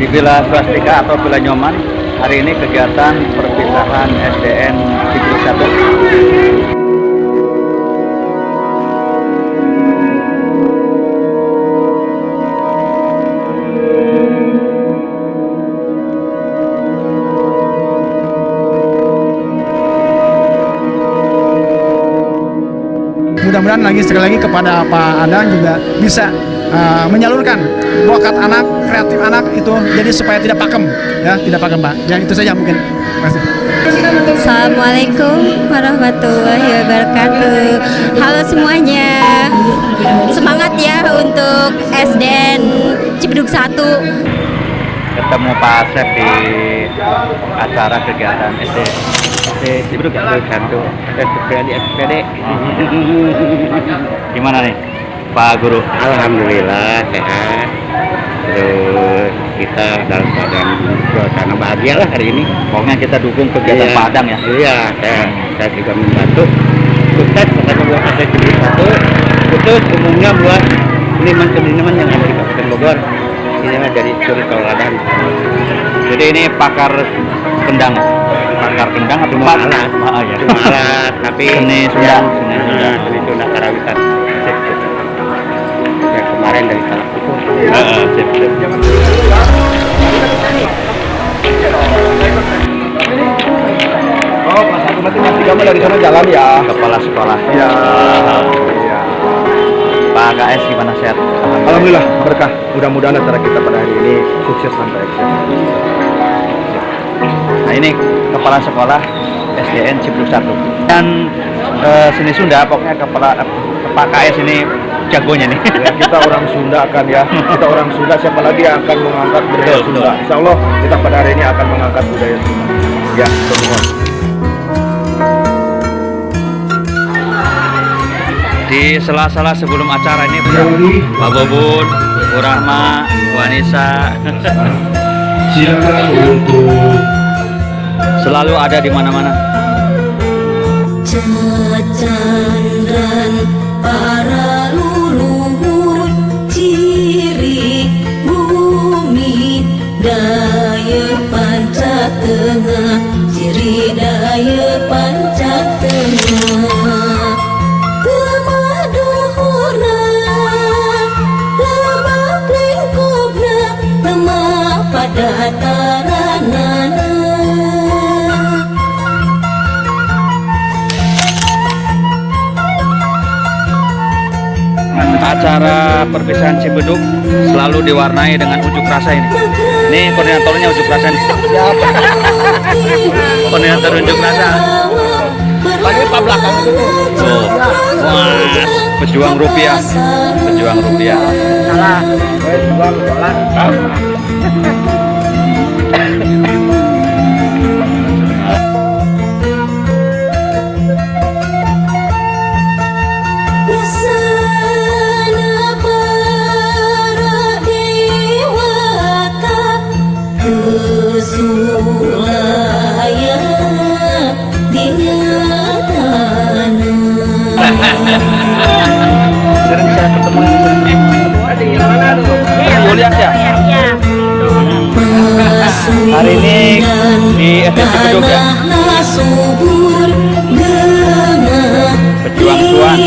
di Villa Swastika atau Villa Nyoman. Hari ini kegiatan perpisahan SDN Cibedug 1. Mudah-mudahan sekali lagi kepada Pak Adang juga bisa menyalurkan bakat anak, kreatif anak itu jadi supaya tidak pakem, ya tidak pakem Pak. Ya itu saja mungkin. Terima kasih. Assalamualaikum warahmatullahi wabarakatuh. Halo semuanya, semangat ya untuk SDN Cibedug 1. Ketemu Pak Asep di acara kegiatan SD Cibedug 1. SPD. Gimana nih Pak Guru? Alhamdulillah sehat. Terus kita dalam keadaan suasana bahagia lah hari ini. Pokoknya kita dukung kegiatan Pak Adang ya. Iya, saya juga membantu. Sukses kepada buat ada Cibedug 1. Khusus umumnya buat seniman-seniman yang ada di Kabupaten Bogor. Ini dari seluruh Kabupaten. Jadi ini pakar kendang atau cuma alat? Ya. Cuma alat, tapi seni Sunda Karawitan. Yang kemarin dari salah itu. Oh, Mas aku masih kamu dari sana jalan ya. Kepala sekolah. Ya. Pak KS gimana, sehat? Alhamdulillah berkah. Mudah-mudahan acara kita pada hari ini sukses sampai akhir. Nah ini kepala sekolah SDN Cibedug 1 dan seni Sunda, pokoknya Pak KS ini jagonya nih. Ya, kita orang Sunda akan ya. Kita orang Sunda, siapa lagi yang akan mengangkat budaya Sunda? Insya Allah kita pada hari ini akan mengangkat budaya Sunda. Ya, semua. Di sela-sela sebelum acara ini Pak Bobun, Bu Rahma, Bu Anissa silakan untuk selalu ada di mana-mana. Cacandran para leluhur, ciri bumi daya panca tengah, ciri daya panca tengah. Acara perpisahan Cibedug selalu diwarnai dengan unjuk rasa ini. Ini koordinatornya unjuk rasa nih. Koordinator unjuk rasa. Lagi Pak belakang itu. Oh. Wah, pejuang rupiah. Pejuang rupiah. Salah. Pejuang dolar. Sering saya ketemu di mana tuh? Julian ya? Hari ini di SDN Cibedug ya. Pejuang cuan.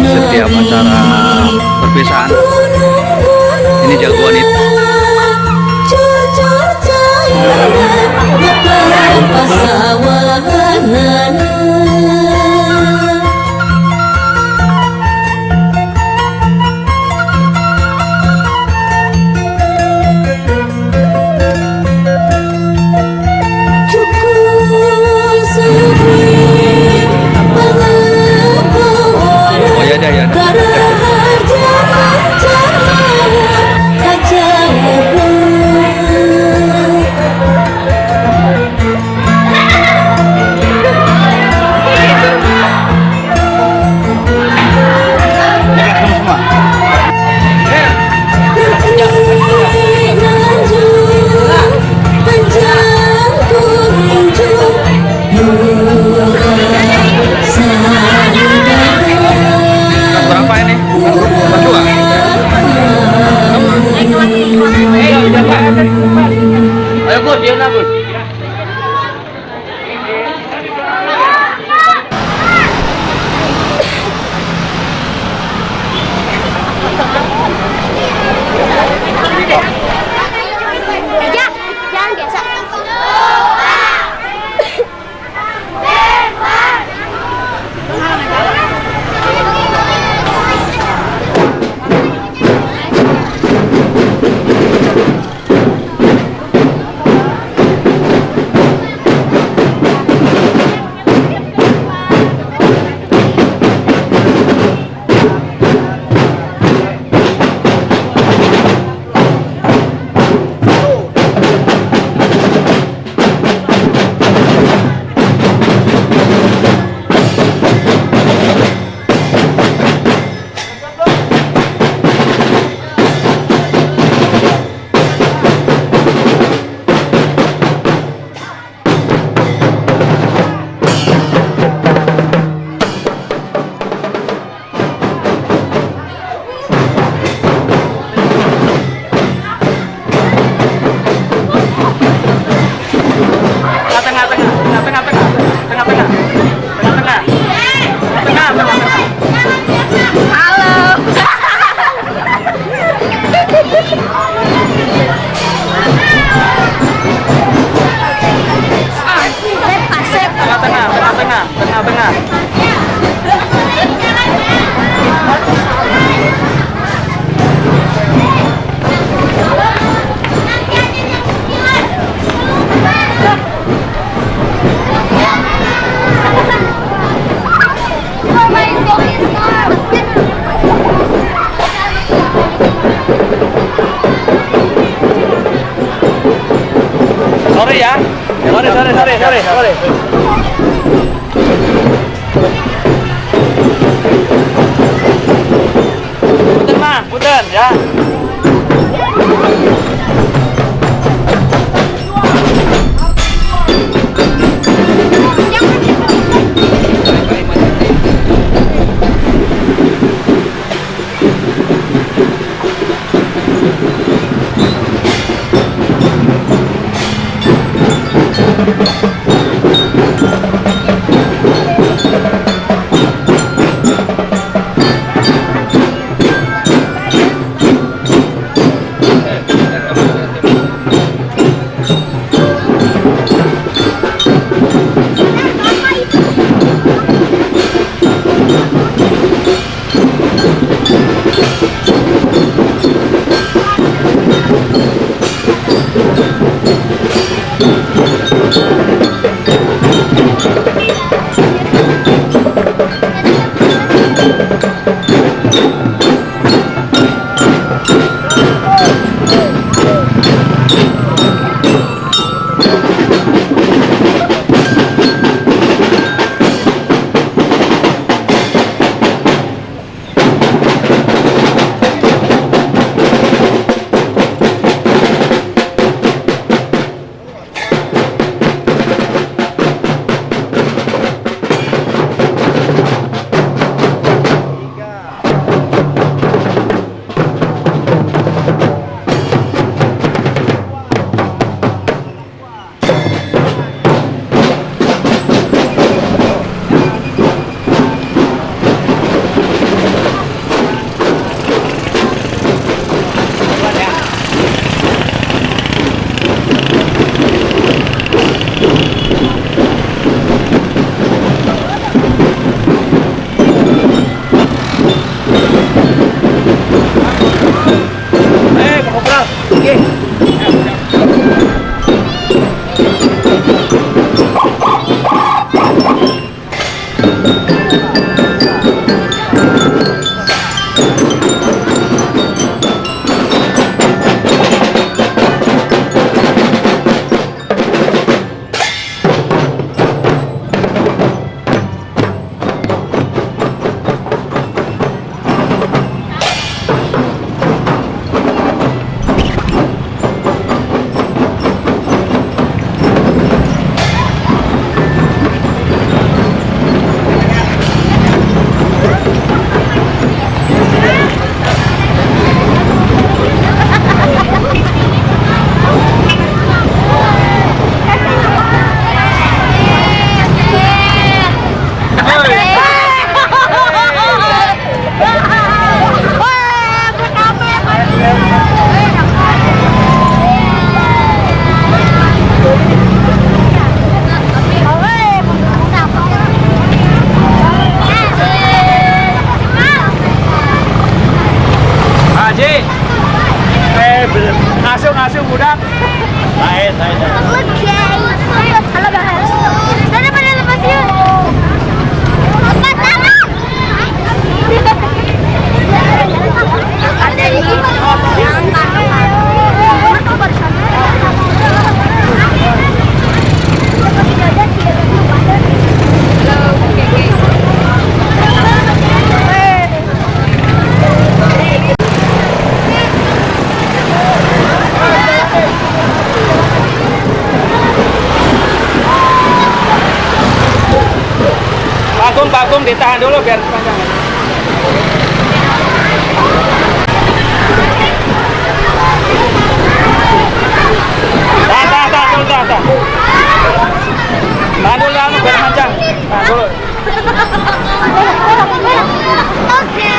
Jadi setiap acara perpisahan ini jagoan itu. Oh ya ya. Sorry. Punten ya. Ngasuh budak. Lain. Oke. Halo guys. Sana pada lepas yuk. Lepas tangan. Ada ini. Jangan pakai. Bagum ditahan dulu biar kepanjangan. Tahan. Tahan dulu biar panjang. Tahan dulu. Oke.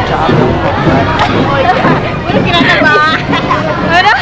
Udah kira apa? Udah.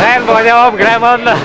Keren pokoknya Om, keren banget lah.